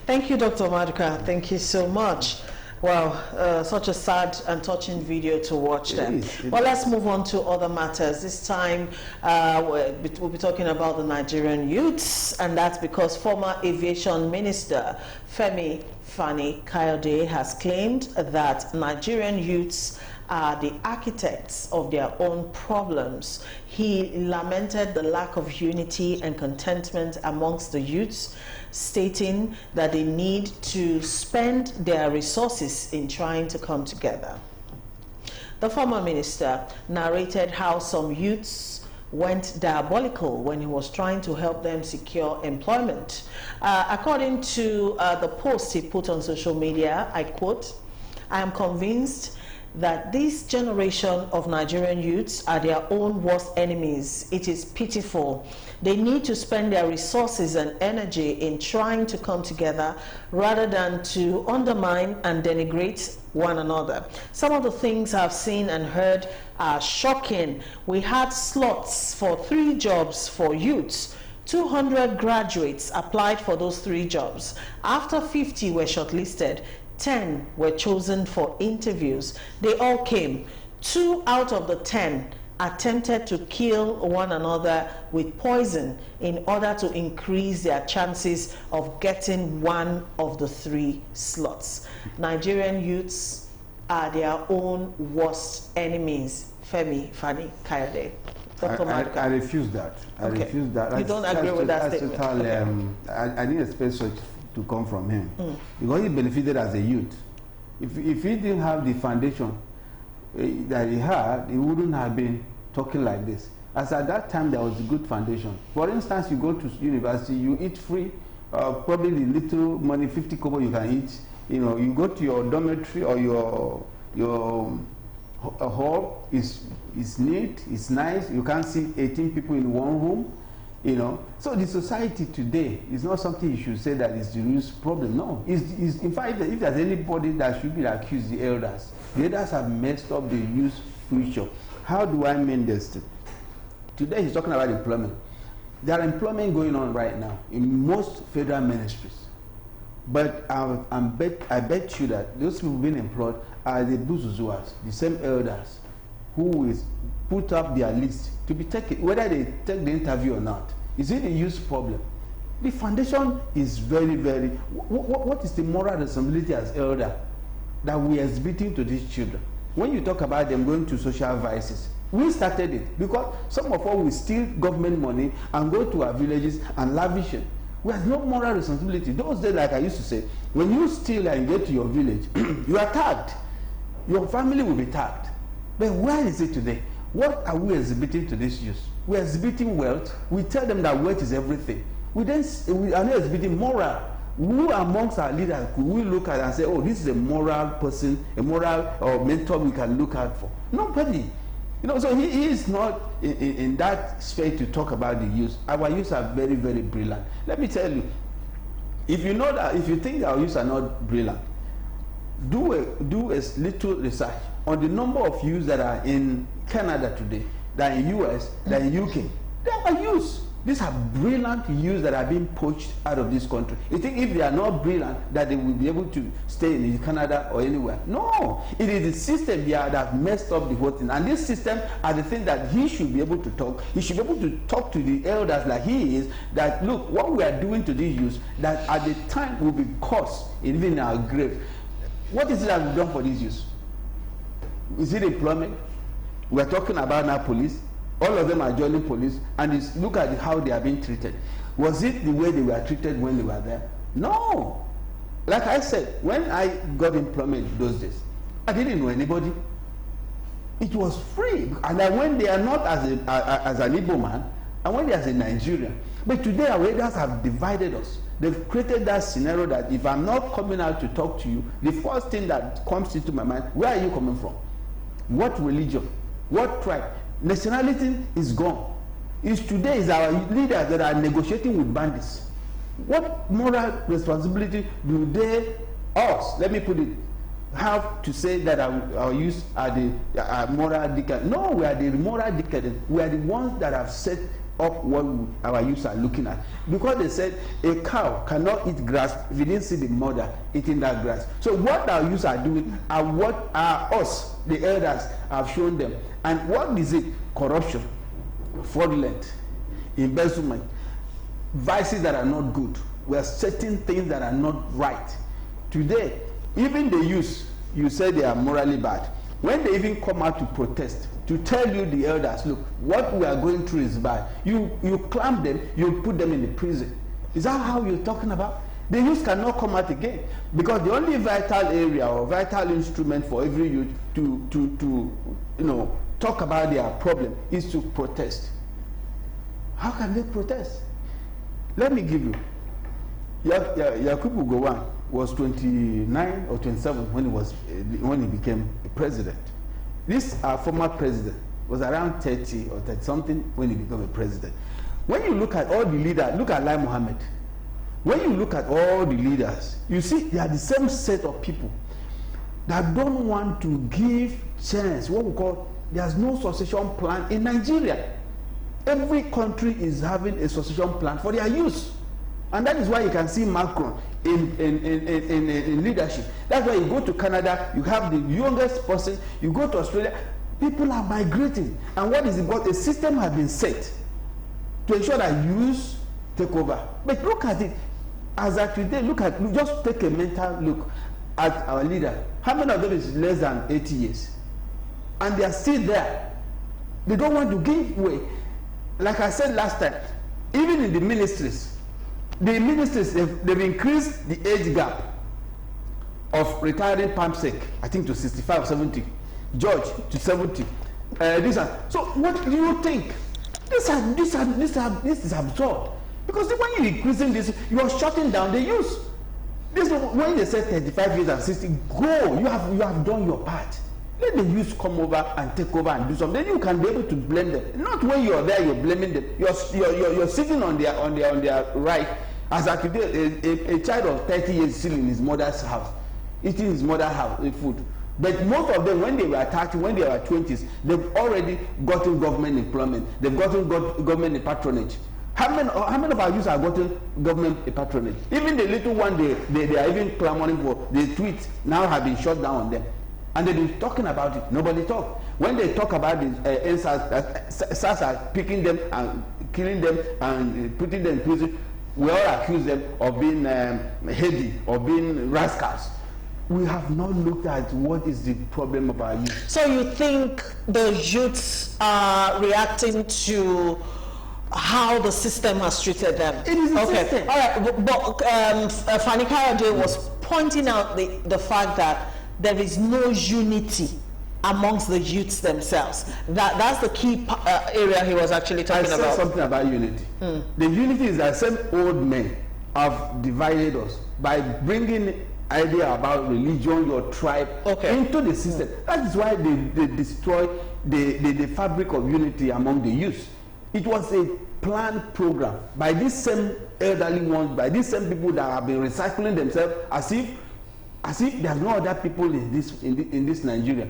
Thank you, Dr. Maduka. Thank you so much. Wow, such a sad and touching video to watch them. Well, let's move on to other matters. This time, we'll be talking about the Nigerian youths, and that's because former Aviation Minister Femi Fani-Kayode has claimed that Nigerian youths are the architects of their own problems. He lamented the lack of unity and contentment amongst the youths, stating that they need to spend their resources in trying to come together. The former minister narrated how some youths went diabolical when he was trying to help them secure employment. According to the post he put on social media, I quote, "I am convinced that this generation of Nigerian youths are their own worst enemies. It is pitiful. They need to spend their resources and energy in trying to come together rather than to undermine and denigrate one another. Some of the things I've seen and heard are shocking. We had slots for 3 jobs for youths. 200 graduates applied for those 3 jobs. After 50 were shortlisted, 10 were chosen for interviews. They all came. 2 out of the 10 attempted to kill one another with poison in order to increase their chances of getting one of the 3 slots. Nigerian youths are their own worst enemies." Femi Fani-Kayode. I refuse that. I refuse that. You don't agree with that statement? I need a space to come from him, because he benefited as a youth. If he didn't have the foundation that he had, he wouldn't have been talking like this. As at that time, there was a good foundation. For instance, you go to university, you eat free, probably the little money, 50 kobo you can eat. You know, you go to your dormitory or your hall is neat, it's nice. You can't see 18 people in one room. You know, so the society today is not something you should say that is the youth problem. No, it's in fact, if there's anybody that should be accused, the elders. The elders have messed up the youth future. How do I mean this? Today he's talking about employment. There are employment going on right now in most federal ministries, but I bet you that those people being employed are the buzuzuas, the same elders who is put up their list to be taken, whether they take the interview or not. Is it a youth problem? The foundation is very, very, what is the moral responsibility as elder that we are exhibiting to these children? When you talk about them going to social vices, we started it because some of us will steal government money and go to our villages and lavish it. We have no moral responsibility. Those days, like I used to say, when you steal and get to your village, you are tagged. Your family will be tagged. But where is it today? What are we exhibiting to this youth? We are exhibiting wealth. We tell them that wealth is everything. We are not exhibiting moral. Who amongst our leaders could we look at and say, oh, this is a moral person, a moral or mentor we can look out for? Nobody. You know, so he is not in that sphere to talk about the youth. Our youth are very, very brilliant. Let me tell you, if you know that, if you think our youth are not brilliant, do a little research on the number of youths that are in Canada today, that are in US, that are in UK. They are youths. These are brilliant youths that are being poached out of this country. You think if they are not brilliant, that they will be able to stay in Canada or anywhere? No. It is the system here that messed up the whole thing. And this system are the thing that he should be able to talk. He should be able to talk to the elders like he is, that look, what we are doing to these youths, that at the time will be cost even in our grave. What is it that we've done for these youths? Is it employment? We're talking about now police. All of them are joining police, and look at how they are being treated. Was it the way they were treated when they were there? No. Like I said, when I got employment those days, I didn't know anybody. It was free, and I went there not as an Igbo man, I went there as a Nigerian. But today our leaders have divided us. They've created that scenario that if I'm not coming out to talk to you, the first thing that comes into my mind, where are you coming from? What religion? What tribe? Nationality is gone. It's today is our leaders that are negotiating with bandits. What moral responsibility do they, us, let me put it, have to say that our youth are the moral decadent? No, we are the moral decadent. We are the ones that have set up what our youths are looking at, because they said a cow cannot eat grass if you didn't see the mother eating that grass. So what our youths are doing and what us, the elders, have shown them. And what is it? Corruption, fraudulent, embezzlement, vices that are not good. We are certain things that are not right. Today, even the youth, you say they are morally bad. When they even come out to protest, to tell you, the elders, look, what we are going through is bad, you clamp them, you put them in the prison. Is that how you're talking about? The youth cannot come out again, because the only vital area or vital instrument for every youth to talk about their problem is to protest. How can they protest? Let me give you. Yakubu Gowon was 29 or 27 when he became a president. This former president was around 30 or 30 something when he became a president. When you look at all the leaders, look at Lai Mohammed. When you look at all the leaders, you see they are the same set of people that don't want to give chance, what we call, there's no succession plan in Nigeria. Every country is having a succession plan for their youth. And that is why you can see Macron in leadership. That's why you go to Canada, you have the youngest person. You go to Australia, people are migrating. And what is important? A system has been set to ensure that youth take over. But look at it. As at today, just take a mental look at our leader. How many of them is less than 80 years? And they are still there. They don't want to give way. Like I said last time, even in the ministries, they've increased the age gap of retiring PAMSEC, I think, to 65 or 70. George to 70. So what do you think? This is absurd. Because when you're increasing this, you are shutting down the youth. When they say 35 years and 60, go. You have done your part. Let the youth come over and take over and do something. Then you can be able to blame them. Not when you're there, you're blaming them. You're sitting on their right. As at today, a child of 30 years still in his mother's house, eating his mother's house food. But most of them, when they were 30, when they were 20s, they've already gotten government employment. They've gotten government patronage. How many of our youth have gotten government patronage? Even the little one they are even clamoring for, the tweets now have been shut down on them. And they've been talking about it. Nobody talk. When they talk about the SARS are picking them and killing them and putting them in prison, we all accuse them of being heady or being rascals. We have not looked at what is the problem of our youth. So you think the youths are reacting to how the system has treated them? It is the system. All right, but Fani-Kayode was pointing out the fact that there is no unity amongst the youths themselves. That's the key area he was actually talking about. I said something about unity. The unity is that some old men have divided us by bringing idea about religion, your tribe, into the system. That is why they destroy the fabric of unity among the youth. It was a planned program by these same elderly ones, by these same people that have been recycling themselves as if there's no other people in this Nigeria.